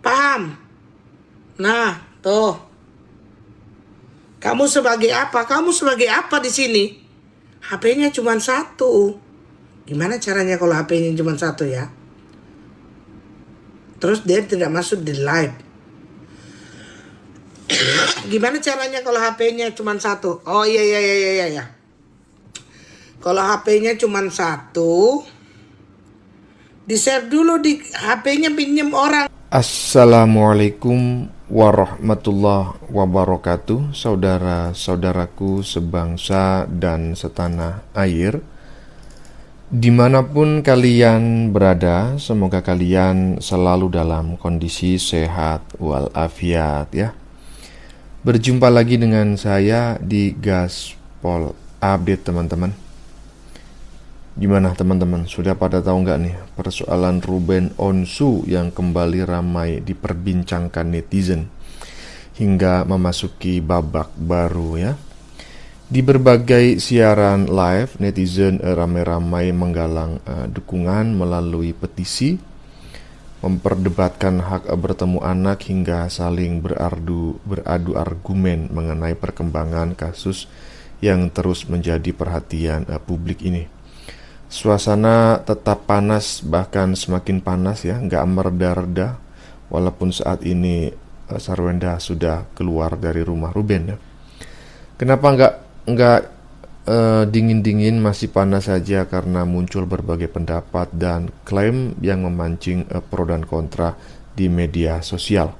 Paham? Nah, tuh. Kamu sebagai apa? Kamu sebagai apa di sini? HP-nya cuma satu. Gimana caranya kalau HP-nya cuma satu ya? Terus dia tidak masuk di live. Gimana caranya kalau HP-nya cuma satu? Oh iya. Kalau HP-nya cuma satu, di-share dulu di HP-nya, pinjem orang. Assalamualaikum warahmatullahi wabarakatuh. Saudara-saudaraku sebangsa dan setanah air, dimanapun kalian berada, semoga kalian selalu dalam kondisi sehat walafiat ya. Berjumpa lagi dengan saya di Gaspol Update teman-teman. Gimana teman-teman, sudah pada tahu nggak nih persoalan Ruben Onsu yang kembali ramai diperbincangkan netizen hingga memasuki babak baru ya. Di berbagai siaran live, netizen ramai-ramai menggalang dukungan melalui petisi, memperdebatkan hak bertemu anak hingga saling beradu argumen mengenai perkembangan kasus yang terus menjadi perhatian publik ini. Suasana tetap panas, bahkan semakin panas ya, nggak mereda-reda. Walaupun saat ini Sarwenda sudah keluar dari rumah Ruben ya. Kenapa nggak dingin-dingin, masih panas saja? Karena muncul berbagai pendapat dan klaim yang memancing pro dan kontra di media sosial.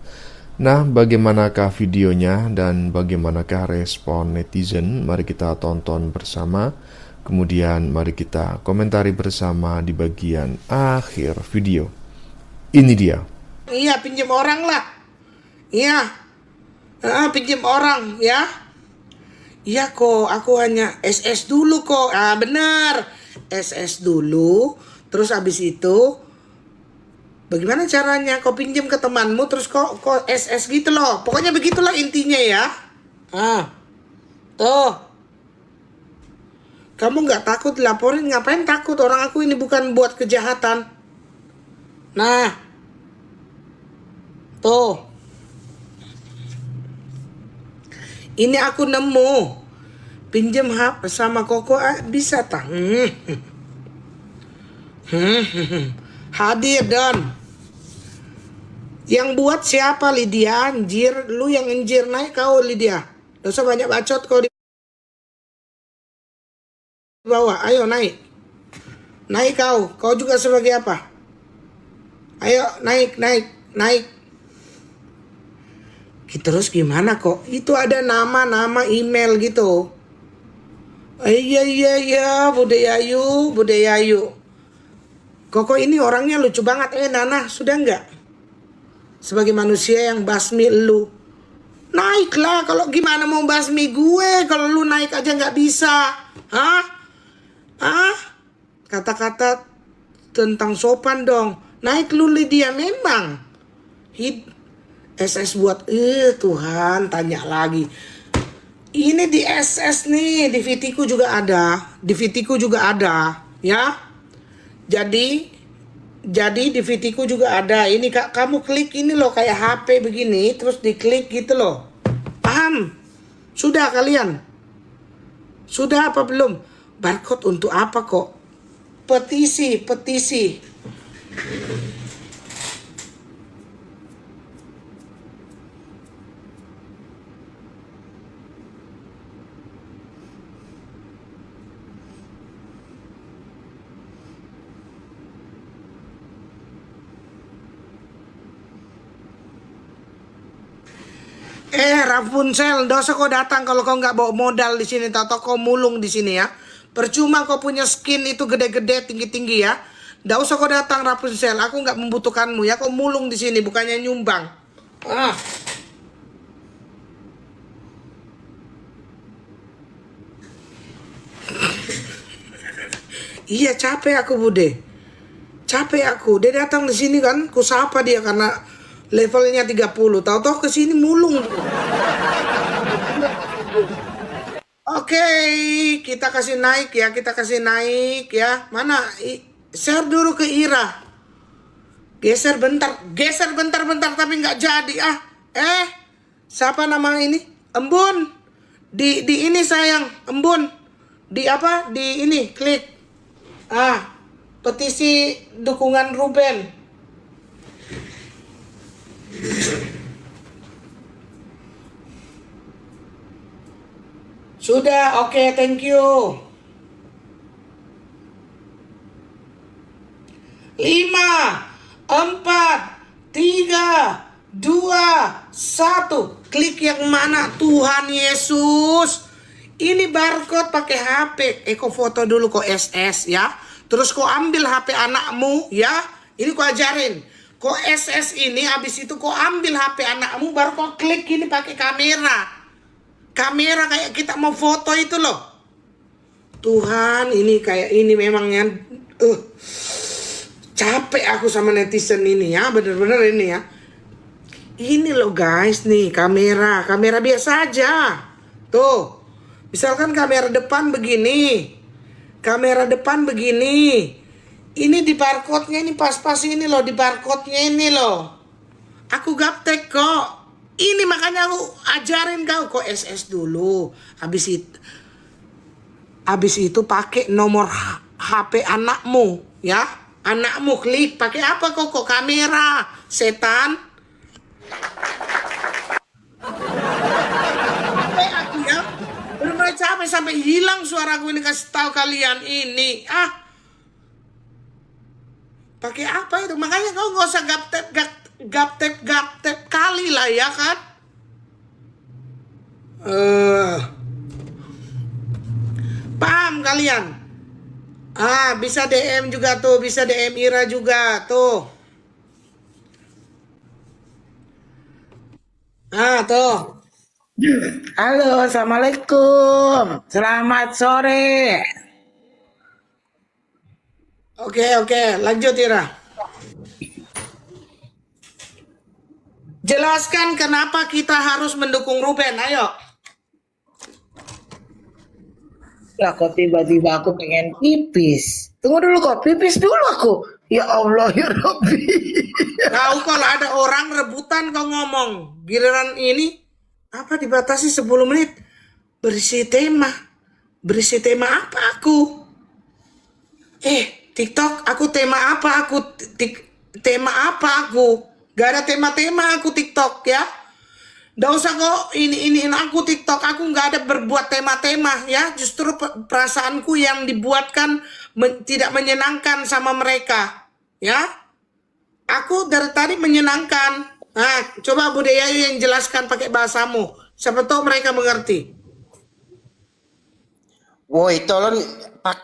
Nah, bagaimanakah videonya dan bagaimanakah respon netizen? Mari kita tonton bersama. Kemudian mari kita komentari bersama di bagian akhir video. Ini dia. Iya, pinjem orang lah. Iya. Pinjem orang ya. Iya kok, aku hanya SS dulu kok. Benar. SS dulu. Terus abis itu, bagaimana caranya kau pinjem ke temanmu terus kok SS gitu loh. Pokoknya begitulah intinya ya. Tuh. Kamu nggak takut dilaporin? Ngapain takut? Orang aku ini bukan buat kejahatan. Nah, tuh. Ini aku nemu. Pinjem HP sama Koko bisa tak? Hadir Don. Yang buat siapa Lydia? Anjir, lu yang anjir, naik kau Lydia. Gak usah banyak bacot kau di bawah. Ayo naik. Naik kau juga sebagai apa? Ayo naik. Terus gimana kok? Itu ada nama email gitu. Iya, Budayayu. Koko ini orangnya lucu banget. Nana, sudah enggak? Sebagai manusia yang basmi lu. Naiklah, kalau gimana mau basmi gue? Kalau lu naik aja nggak bisa. Kata-kata tentang sopan dong. Naik lu Lydia memang. SS buat Tuhan, tanya lagi. Ini di SS nih, di VT-ku juga ada. Ya. Jadi di VT-ku juga ada. Ini Kak, kamu klik ini loh kayak HP begini, terus diklik gitu loh. Paham? Sudah kalian? Sudah apa belum? Barcode untuk apa kok? Petisi. Rapunzel, dosa kau datang kalau kau nggak bawa modal di sini, atau kau mulung di sini ya. Percuma kau punya skin itu gede-gede, tinggi-tinggi ya. Nggak usah kau datang Rapunzel, aku nggak membutuhkanmu ya. Kau mulung di sini, bukannya nyumbang. Iya, capek aku Bude. Dia datang di sini kan, ku sapa dia karena levelnya 30. Tahu-tahu ke sini mulung. Oke, kita kasih naik ya. Mana? Share dulu ke Ira. Geser bentar tapi nggak jadi ah. Siapa nama ini? Embun. Di ini sayang, Embun. Di apa? Di ini klik. Petisi dukungan Ruben. Sudah, oke, thank you. 5, 4, 3, 2, 1. Klik yang mana? Tuhan Yesus. Ini barcode pakai HP. Kau foto dulu kok SS ya. Terus kau ambil HP anakmu ya. Ini kau ajarin. Kau SS ini habis itu kau ambil HP anakmu baru kau klik ini pakai kamera. Kamera kayak kita mau foto itu loh. Tuhan, ini kayak ini memangnya capek aku sama netizen ini ya, bener-bener ini ya. Ini loh guys nih kamera biasa aja. Tuh, misalkan kamera depan begini. Ini di barcode-nya ini pas-pas ini loh, di barcode-nya ini loh. Aku gaptek kok. Ini makanya aku ajarin kau SS dulu. Habis itu pakai nomor HP anakmu ya. Anakmu klik pakai apa kok kamera setan. Aku ya benar-benar capek sampai hilang suaraku ini kasih tahu kalian ini. Pakai apa itu? Makanya kau nggak usah gaptep kali lah ya kan? Paham kalian? Bisa DM juga tuh, bisa DM Ira juga tuh. Tuh. Halo, assalamualaikum. Selamat sore. Oke, lanjut Ira. Jelaskan kenapa kita harus mendukung Ruben, ayo. Lah kok tiba-tiba aku pengen pipis. Tunggu dulu kok, pipis dulu aku. Ya Allah ya Rabbi. Tahu kalau ada orang rebutan kau ngomong. Giliran ini apa dibatasi 10 menit. Berisi tema. Berisi tema apa aku? TikTok aku tema apa aku? Tema apa aku? Gak ada tema-tema aku TikTok ya. Gak usah kok iniin aku TikTok. Aku gak ada berbuat tema-tema ya. Justru perasaanku yang dibuatkan tidak menyenangkan sama mereka ya. Aku dari tadi menyenangkan. Coba Bude Yayu yang jelaskan pakai bahasamu. Siapa tahu mereka mengerti. Woi, tolong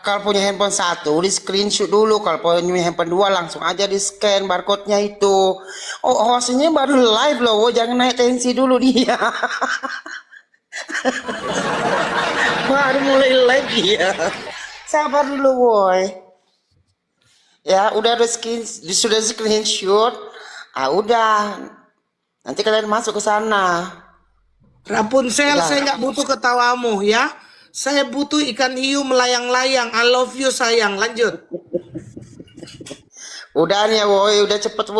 kalau punya handphone 1 di screenshot dulu. Kalau punya handphone 2 langsung aja di scan barcode-nya itu. Hostnya baru live loh. Woi, jangan naik tensi dulu dia. Baru mulai live dia. Sabar dulu, woi. Ya, udah ada sudah screenshot. Udah. Nanti kalian masuk ke sana. Rapunzel, saya nggak butuh ketawamu ya. Saya butuh ikan hiu melayang-layang. I love you sayang. Lanjut. Udah nih ya woi, udah cepat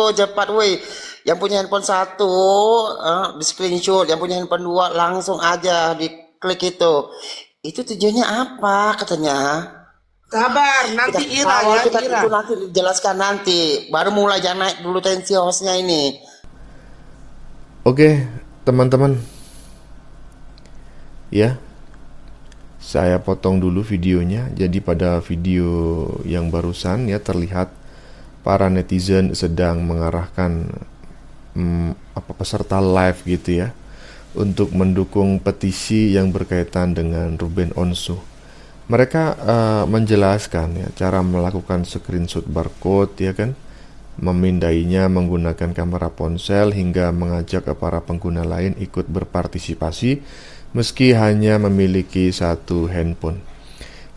woi. Yang punya handphone 1 di screenshot, yang punya handphone 2 langsung aja diklik itu. Itu tujuannya apa katanya? Sabar, nanti Ira ya. Itu nanti dijelaskan nanti. Baru mulai, jangan naik dulu tensi hostnya ini. Oke, teman-teman. Ya. Saya potong dulu videonya. Jadi pada video yang barusan ya terlihat para netizen sedang mengarahkan peserta live gitu ya untuk mendukung petisi yang berkaitan dengan Ruben Onsu. Mereka menjelaskan ya cara melakukan screenshot barcode ya kan, memindainya menggunakan kamera ponsel hingga mengajak para pengguna lain ikut berpartisipasi meski hanya memiliki satu handphone.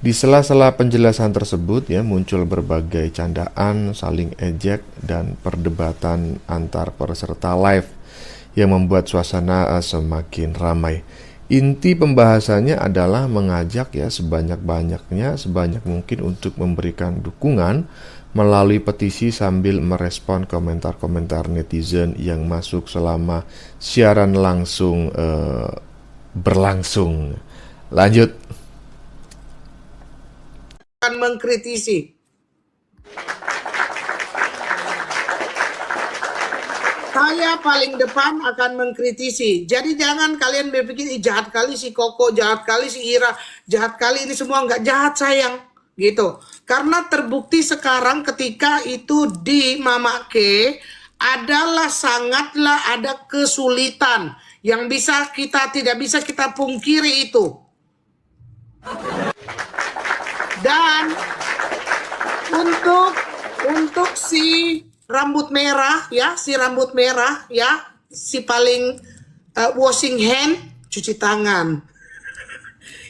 Di sela-sela penjelasan tersebut ya muncul berbagai candaan, saling ejek dan perdebatan antar peserta live yang membuat suasana semakin ramai. Inti pembahasannya adalah mengajak ya sebanyak mungkin untuk memberikan dukungan melalui petisi sambil merespon komentar-komentar netizen yang masuk selama siaran langsung berlangsung. Lanjut. Akan mengkritisi. Saya paling depan akan mengkritisi. Jadi jangan kalian berpikir, jahat kali si Koko, jahat kali si Ira, jahat kali ini semua. Nggak jahat sayang. Gitu. Karena terbukti sekarang ketika itu di Mama K adalah sangatlah ada kesulitan yang tidak bisa kita pungkiri itu. Dan untuk si rambut merah ya, si paling washing hand, cuci tangan.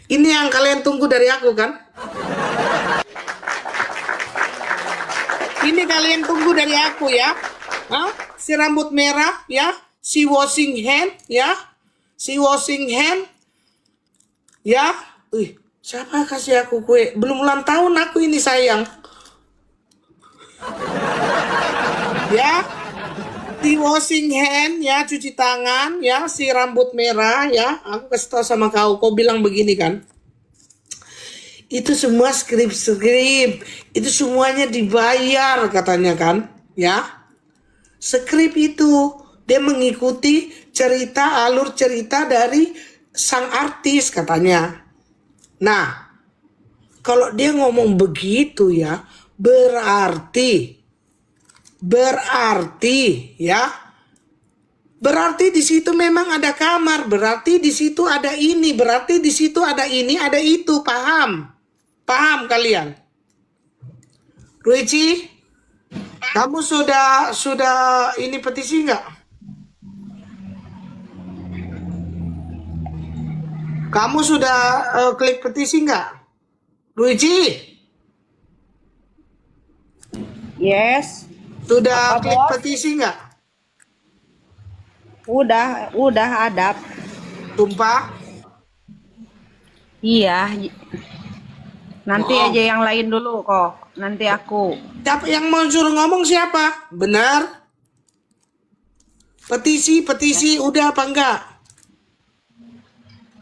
Ini yang kalian tunggu dari aku kan? Ini kalian tunggu dari aku ya. Hah? Si rambut merah ya, si washing hand ya. Ya. Siapa kasih aku kue? Belum ulang tahun aku ini sayang. Ya, si washing hand ya, cuci tangan ya, si rambut merah ya. Aku kasih tau sama kau bilang begini kan. Itu semua skrip, itu semuanya dibayar katanya kan, ya. Skrip itu dia mengikuti alur cerita dari sang artis katanya. Nah, kalau dia ngomong begitu ya, berarti di situ memang ada kamar, berarti di situ ada ini, berarti di situ ada ini, ada itu, paham kalian? Ruichi, kamu sudah ini petisi nggak? Kamu sudah klik petisi nggak? Ruichi? Yes. Sudah Apa, klik Bos? petisi nggak? Udah ada. Tumpah? Iya. Nanti Oh. aja yang lain dulu kok. Nanti aku. Siapa yang mau suruh ngomong siapa? Benar? Petisi udah apa enggak?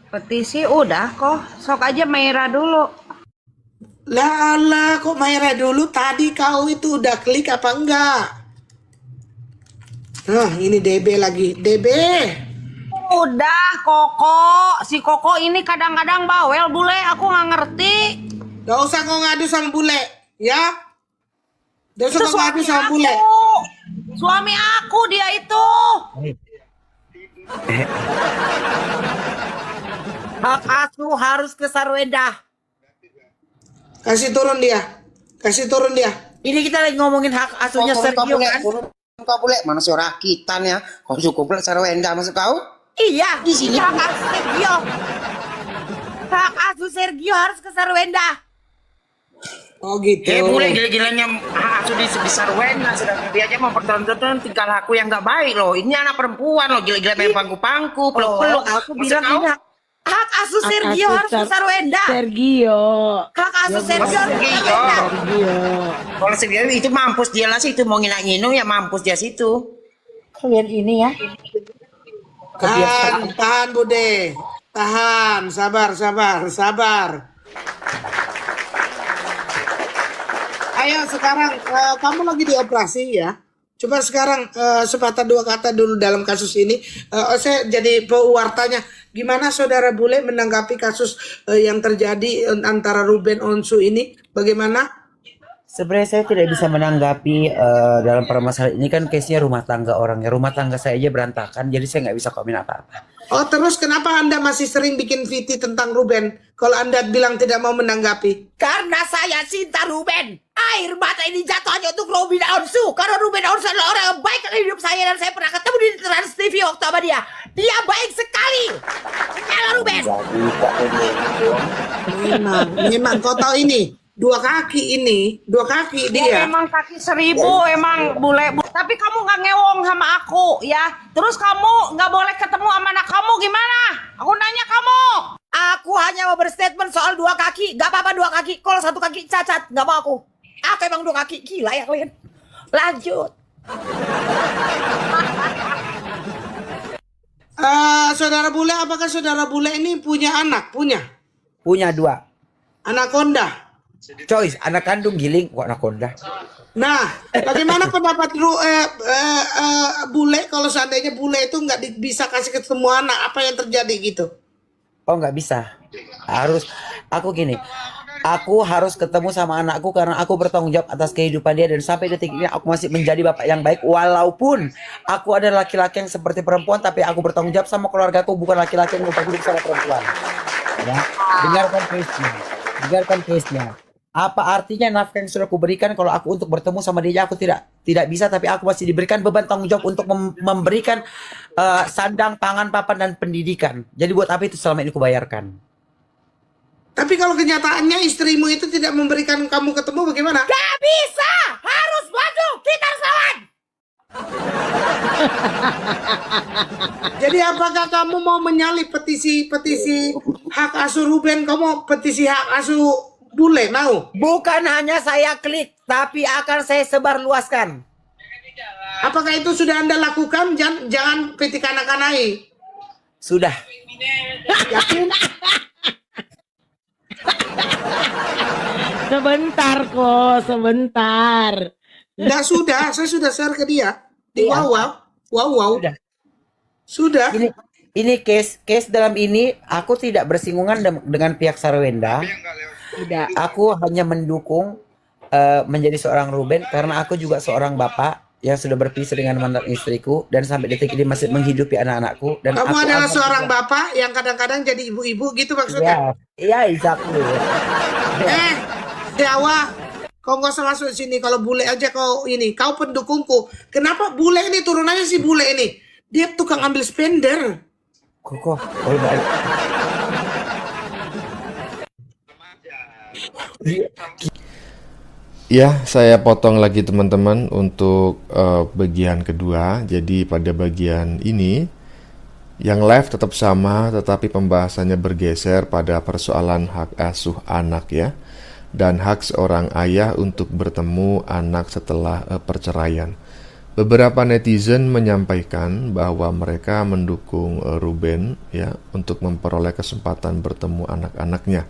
Petisi udah kok. Sok aja Maira dulu. Lah, kok Maira dulu? Tadi kau itu udah klik apa enggak? Nah, ini DB lagi. DB. Udah Koko. Si Koko ini kadang-kadang bawel bule. Aku nggak ngerti. Gak usah kau ngadu sama bule, ya? Gak usah Itu kau ngadu suami sama aku. bule. Suami aku dia itu. Hak asuh harus ke Sarwenda. Kasih turun dia. Ini kita lagi ngomongin hak asuhnya Sergio kan? Kau boleh mana si orang rakitan ya? Kau cukup boleh Sarwenda masuk kau? Iya, di sini hak asuh Sergio. Hak asuh Sergio harus ke Sarwenda. Oh gitu. Boleh gila-gilanya hak asuh di Sarwenda. Sedangkan dia aja mempertontonkan tingkah laku yang gak baik loh. Ini anak perempuan loh, gila-gila main pangku-pangku, peluk-peluk. Aku Maksud bilang kau? ini Hak asuh Sergio harus ke Sarwenda. Sergio. Hak asuh Sergio harus ke Sarwenda. Kalau Sergio itu mampus dia lah situ, mau nginang-nginung ya mampus dia situ. Kalian ini ya. Tahan Bude. Tahan, sabar. Ayo sekarang kamu lagi dioperasi ya. Coba sekarang sepatah dua kata dulu dalam kasus ini. Saya jadi pewartanya. Gimana saudara Bule menanggapi kasus yang terjadi antara Ruben Onsu ini? Bagaimana? Sebenarnya saya tidak bisa menanggapi dalam permasalahan ini, kan case-nya rumah tangga orangnya. Rumah tangga saya aja berantakan, jadi saya nggak bisa komen apa-apa. Oh terus kenapa Anda masih sering bikin VT tentang Ruben? Kalau Anda bilang tidak mau menanggapi. Karena saya cinta Ruben. Air mata ini jatuh hanya untuk Ruben Onsu. Karena Ruben Onsu adalah orang yang baik dalam hidup saya. Dan saya pernah ketemu di Trans TV waktu sama dia. Dia baik sekali. Nyala Ruben. Memang kau tahu ini. Dua kaki Dia dia. memang kaki 1000 emang bule. Tapi kamu nggak ngewong sama aku ya. Terus kamu nggak boleh ketemu sama anak kamu gimana? Aku nanya kamu. Aku hanya mau berstatement soal dua kaki. Gak apa-apa dua kaki. Kalau satu kaki cacat. Gak mau aku. Aku emang udah kaki gila ya kalian. Lanjut. Saudara bule, apakah saudara bule ini punya anak? Punya Punya 2. anaconda. Choice, anak kandung giling, kok anaconda. Nah, bagaimana pendapat bule kalau seandainya bule itu nggak bisa kasih ketemu anak, apa yang terjadi gitu? Oh nggak bisa. Aku gini. Aku harus ketemu sama anakku karena aku bertanggung jawab atas kehidupan dia dan sampai detik ini aku masih menjadi bapak yang baik walaupun aku adalah laki-laki yang seperti perempuan tapi aku bertanggung jawab sama keluargaku bukan laki-laki yang hidup sama perempuan. Ya, dengarkan case-nya. Apa artinya nafkah yang sudah aku berikan kalau aku untuk bertemu sama dia aku tidak bisa tapi aku masih diberikan beban tanggung jawab untuk memberikan sandang, pangan, papan dan pendidikan. Jadi buat apa itu selama ini aku bayarkan? Tapi kalau kenyataannya istrimu itu tidak memberikan kamu ketemu, bagaimana? Gak bisa, harus maju, kita harus lawan. Jadi apakah kamu mau menyalip petisi hak asuh Ruben? Kamu petisi hak asuh bule mau? Bukan hanya saya klik, tapi akan saya sebarluaskan. Apakah itu sudah Anda lakukan? Jangan petik anak-anai. Sudah. Yakin? Sebentar. Enggak, sudah, saya sudah share ke dia di Iya. wow. Sudah. Ini case dalam ini aku tidak bersinggungan dengan pihak Sarwenda. Tidak. Aku hanya mendukung menjadi seorang Ruben karena aku juga seorang bapak yang sudah berpisah dengan mantan istriku dan sampai detik ini masih menghidupi anak-anakku dan Kamu aku adalah akan seorang juga- bapak yang kadang-kadang jadi ibu-ibu gitu maksudnya. Iya, exactly. Dewa, kau nggak usah masuk sini. Kalau bule aja kau ini, kau pendukungku. Kenapa bule ini turunannya si bule ini? Dia tukang ambil spender. Koko, kalau balik. Ya, saya potong lagi teman-teman untuk bagian kedua. Jadi pada bagian ini yang live tetap sama, tetapi pembahasannya bergeser pada persoalan hak asuh anak ya, dan hak seorang ayah untuk bertemu anak setelah perceraian. Beberapa netizen menyampaikan bahwa mereka mendukung Ruben ya untuk memperoleh kesempatan bertemu anak-anaknya.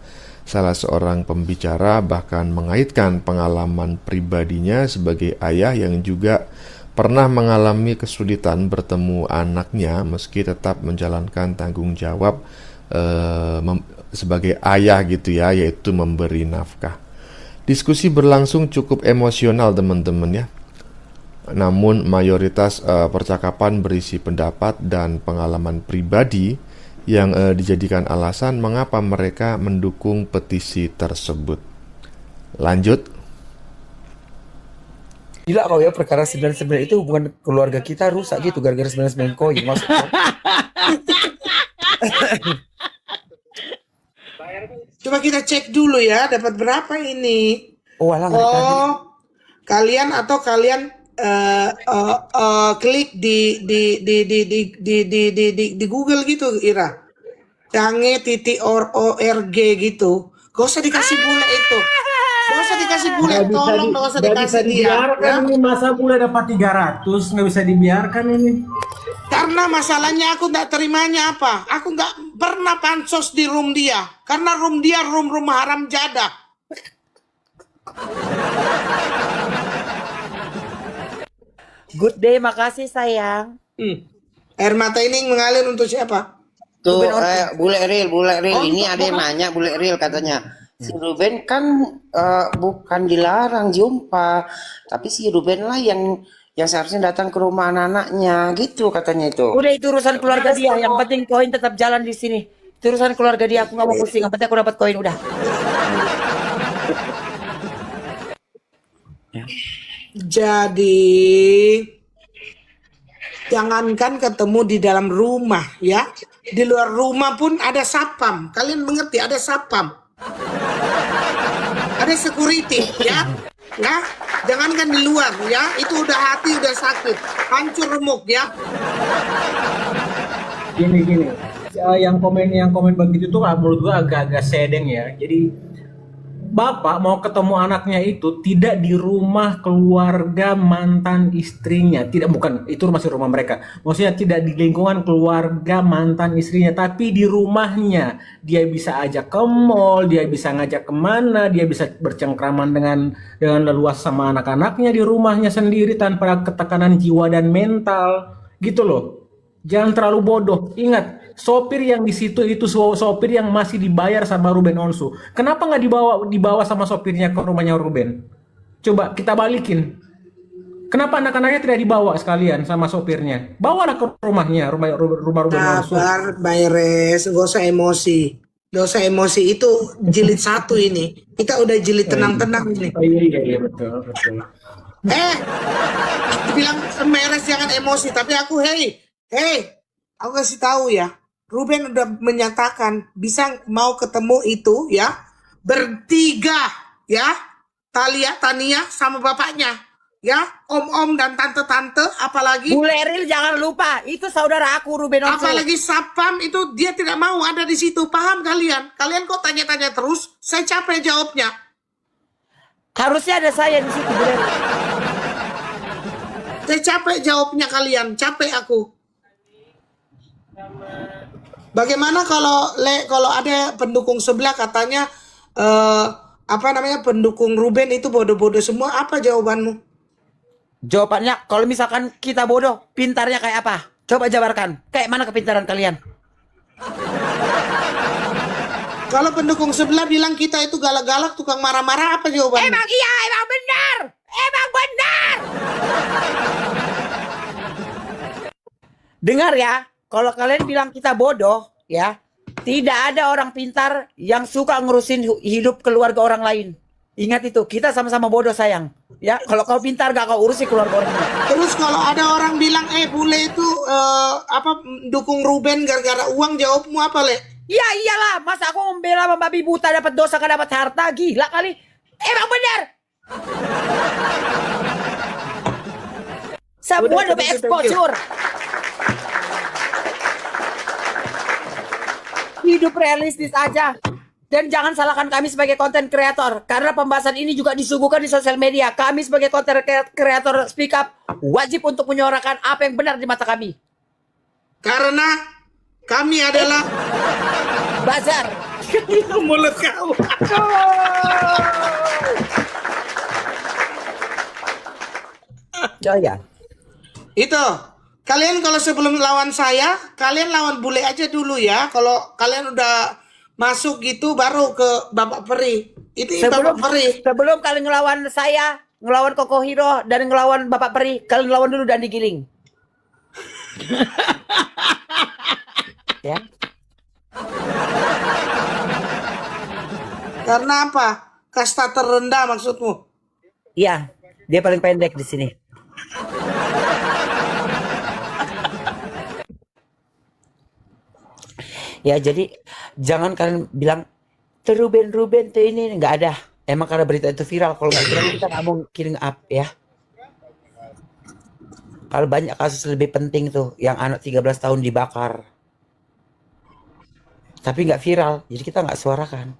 Salah seorang pembicara bahkan mengaitkan pengalaman pribadinya sebagai ayah yang juga pernah mengalami kesulitan bertemu anaknya meski tetap menjalankan tanggung jawab sebagai ayah gitu ya, yaitu memberi nafkah. Diskusi berlangsung cukup emosional teman-teman ya. Namun mayoritas percakapan berisi pendapat dan pengalaman pribadi yang dijadikan alasan mengapa mereka mendukung petisi tersebut. Lanjut. Gila kau ya, perkara 99 itu hubungan keluarga kita rusak gitu gara-gara 99 koin maksudnya. Coba kita cek dulu ya, dapat berapa ini? Oh, alah nggak tahu. Oh, kalian klik di Google gitu, Ira. Cange.org gitu. Gak usah dikasih bule itu. Gak usah dikasih bule, tolong gak usah dikasih dia. Ya. Ini masa bule dapat 300 nggak bisa dibiarkan ini. Karena masalahnya aku nggak terimanya apa? Aku nggak pernah pansos di room dia. Karena room dia room haram jadah. Good day, makasih sayang. Air mata ini mengalir untuk siapa? Tuh, bule real. Ini ada yang nanya bule real katanya. Si Ruben kan bukan dilarang jumpa, tapi si Ruben lah yang seharusnya datang ke rumah anak-anaknya gitu katanya itu. Udah itu urusan keluarga dia. Yang penting koin tetap jalan di sini. Itu urusan keluarga dia. Aku nggak mau pusing. Yang penting aku dapat koin udah. Jadi jangankan ketemu di dalam rumah ya, di luar rumah pun ada satpam. Kalian mengerti ada satpam, ada security ya. Ya, jangankan di luar ya, itu udah hati udah sakit, hancur remuk ya. Gini, yang komen begitu tuh menurut gua agak-agak sedeng ya. Jadi bapak mau ketemu anaknya itu tidak di rumah keluarga mantan istrinya, tidak, bukan, itu masih rumah mereka, maksudnya tidak di lingkungan keluarga mantan istrinya, tapi di rumahnya. Dia bisa ajak ke mall, dia bisa ngajak kemana, dia bisa bercengkraman dengan leluasa sama anak-anaknya di rumahnya sendiri tanpa ketekanan jiwa dan mental, gitu loh. Jangan terlalu bodoh. Ingat, sopir yang di situ itu sopir yang masih dibayar sama Ruben Onsu. Kenapa nggak dibawa sama sopirnya ke rumahnya Ruben? Coba kita balikin. Kenapa anak-anaknya tidak dibawa sekalian sama sopirnya? Bawalah ke rumahnya, rumah Ruben Onsu. Sabar, Bayres, gak usah emosi. Gak usah emosi, itu jilid 1 ini. Kita udah jilid tenang-tenang ini. Oh, iya, betul. Bilang Bayres jangan emosi, tapi aku aku kasih tahu ya. Ruben udah menyatakan bisa mau ketemu itu ya bertiga ya, Talia, Tania sama bapaknya ya, om-om dan tante-tante, apalagi Bule Eril jangan lupa, itu saudara aku Ruben Onsu. apalagi Sapam itu dia tidak mau ada di situ. Paham kalian? Kalian kok tanya-tanya terus? Saya capek jawabnya. Harusnya ada saya di situ, Bule Eril. Saya capek jawabnya kalian, capek aku. Bagaimana kalau ada pendukung sebelah katanya pendukung Ruben itu bodoh-bodoh semua, apa jawabanmu? Jawabannya, kalau misalkan kita bodoh, pintarnya kayak apa? Coba jabarkan. Kayak mana kepintaran kalian? Kalau pendukung sebelah bilang kita itu galak-galak, tukang marah-marah, apa jawabanmu? Emang iya, emang benar. Emang benar. Dengar ya, kalau kalian bilang kita bodoh, ya, tidak ada orang pintar yang suka ngurusin hidup keluarga orang lain. Ingat itu, kita sama-sama bodoh sayang. Ya, kalau kau pintar gak kau urusi keluarga orang lain. Terus kalau ada orang bilang, bule itu dukung Ruben gara-gara uang, jawabmu apa, Le? Ya iyalah, masa aku membela membabi buta dapat dosa gak dapat harta, gila kali. Emang benar. Semua udah exposure. Hidup realistis aja. Dan jangan salahkan kami sebagai konten kreator. Karena pembahasan ini juga disuguhkan di sosial media. Kami sebagai konten kreator speak up wajib untuk menyuarakan apa yang benar di mata kami. Karena kami adalah Bazar. itu mulut kau. Oh ya. Itu. Kalian kalau sebelum lawan saya, kalian lawan bule aja dulu ya. Kalau kalian udah masuk gitu baru ke Bapak Peri. Itu Bapak Peri. Sebelum kalian ngelawan saya, ngelawan Koko Hiro, dan ngelawan Bapak Peri, kalian ngelawan dulu dan digiling. Ya. Karena apa? Kasta terendah maksudmu? Iya, dia paling pendek di sini. Ya, jadi jangan kalian bilang tuh Ruben tuh ini nggak ada. Emang karena berita itu viral. Kalau nggak viral kita nggak mungkin up ya. Kalau banyak kasus lebih penting tuh, yang anak 13 tahun dibakar. Tapi nggak viral, jadi kita nggak suarakan.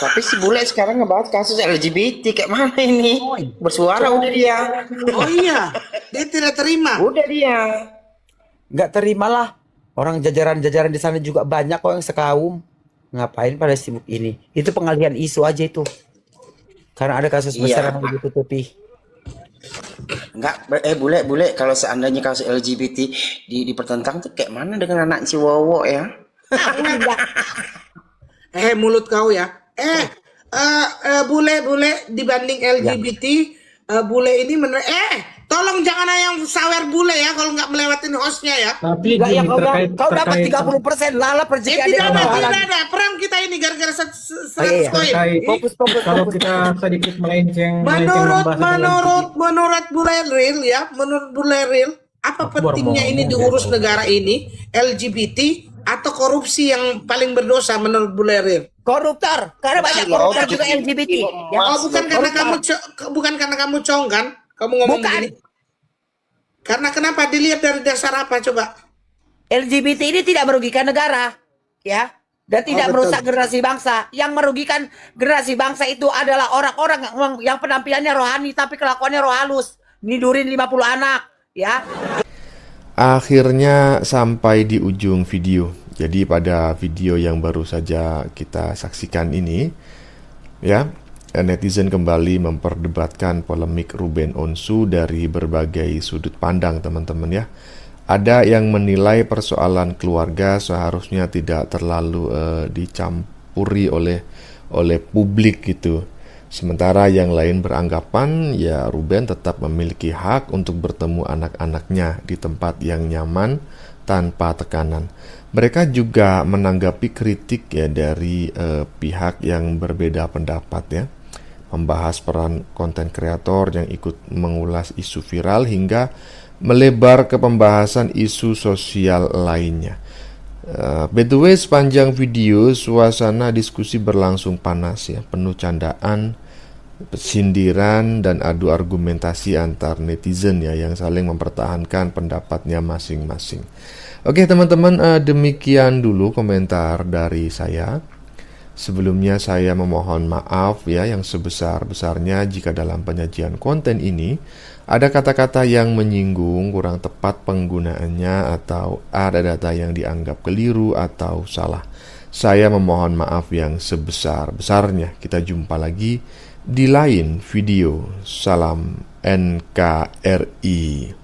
Tapi si bule sekarang ngebahas kasus LGBT kayak mana ini? Bersuara udah dia. Oh iya, dia tidak terima. Udah dia. Nggak terimalah. Orang jajaran-jajaran di sana juga banyak kok yang sekaum. Ngapain pada sibuk ini? Itu pengalihan isu aja itu. Karena ada kasus besar yang ditutupi. Enggak, bule kalau seandainya kasus LGBT dipertentang tuh kayak mana dengan anak si Wowo ya? Mulut kau ya. Bule dibanding LGBT, bule ini tolong jangan yang sawer bule ya kalau nggak melewatin hostnya ya. Tapi Enggak ya terkait kau dapat 30% lala perjika Tidak ada perang kita ini gara-gara 100 koin. Fokus. Kalau kita sedikit melenceng Menurut membahas menurut Bule Ril, apa pentingnya ini diurus negara ini, LGBT atau korupsi yang paling berdosa menurut Bule Ril? Koruptor. Karena banyak koruptor juga LGBT. Ya. Bukan karena kamu cong kan? Kamu ngomong Bukan. begini. Karena kenapa? Dilihat dari dasar apa coba? LGBT ini tidak merugikan negara. Ya. dan tidak betul. merusak generasi bangsa. Yang merugikan generasi bangsa itu adalah orang-orang yang penampilannya rohani tapi kelakuannya roh halus. Nidurin 50 anak, ya. Akhirnya sampai di ujung video. Jadi pada video yang baru saja kita saksikan ini, ya, netizen kembali memperdebatkan polemik Ruben Onsu dari berbagai sudut pandang, teman-teman ya. Ada yang menilai persoalan keluarga seharusnya tidak terlalu dicampuri oleh publik gitu. Sementara yang lain beranggapan ya Ruben tetap memiliki hak untuk bertemu anak-anaknya di tempat yang nyaman tanpa tekanan. Mereka juga menanggapi kritik ya dari pihak yang berbeda pendapat ya. Membahas peran konten kreator yang ikut mengulas isu viral hingga melebar ke pembahasan isu sosial lainnya. By the way, sepanjang video suasana diskusi berlangsung panas ya, penuh candaan, sindiran dan adu argumentasi antar netizen ya yang saling mempertahankan pendapatnya masing-masing. Oke teman-teman, demikian dulu komentar dari saya. Sebelumnya saya memohon maaf ya yang sebesar-besarnya jika dalam penyajian konten ini ada kata-kata yang menyinggung, kurang tepat penggunaannya, atau ada data yang dianggap keliru atau salah. Saya memohon maaf yang sebesar-besarnya. Kita jumpa lagi di lain video. Salam NKRI.